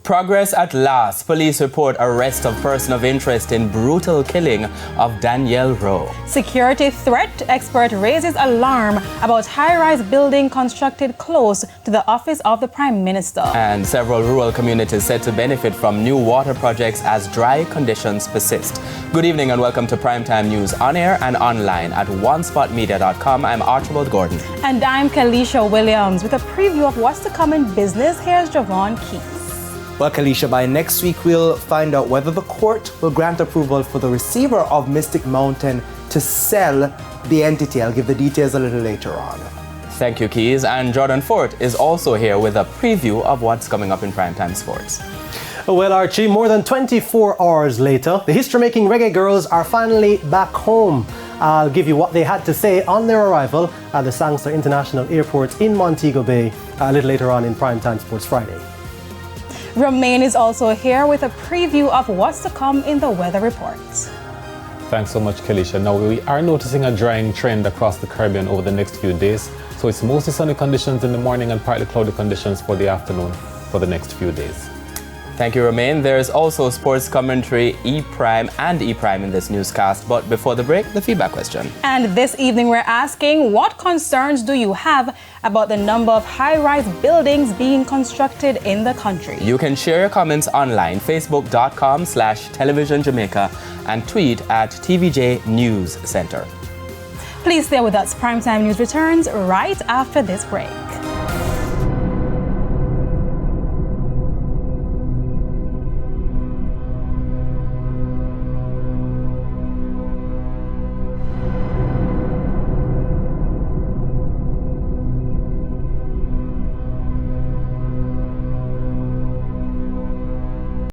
Progress at last. Police report arrest of person of interest in brutal killing of Danielle Rowe. Security threat. Expert raises alarm about high-rise building constructed close to the office of the Prime Minister. And several rural communities said to benefit from new water projects as dry conditions persist. Good evening and welcome to Primetime News on air and online at onespotmedia.com. I'm Archibald Gordon. And I'm Kalisha Williams with a preview of what's to come in business. Here's Javon Keys. Well, Kalisha, by next week, we'll find out whether the court will grant approval for the receiver of Mystic Mountain to sell the entity. I'll give the details a little later on. Thank you, Keys. And Jordan Fort is also here with a preview of what's coming up in Primetime Sports. Well, Archie, more than 24 hours later, the history-making Reggae girls are finally back home. I'll give you what they had to say on their arrival at the Sangster International Airport in Montego Bay a little later on in Primetime Sports Friday. Romain is also here with a preview of what's to come in the weather reports. Thanks so much, Kalisha. Now, we are noticing a drying trend across the Caribbean over the next few days. So it's mostly sunny conditions in the morning and partly cloudy conditions for the afternoon for the next few days. Thank you, Romain. There's also sports commentary, E-Prime and E-Prime in this newscast. But before the break, the feedback question. And this evening we're asking, what concerns do you have about the number of high-rise buildings being constructed in the country? You can share your comments online, facebook.com/television Jamaica and tweet at TVJ News Center. Please stay with us. Primetime News returns right after this break.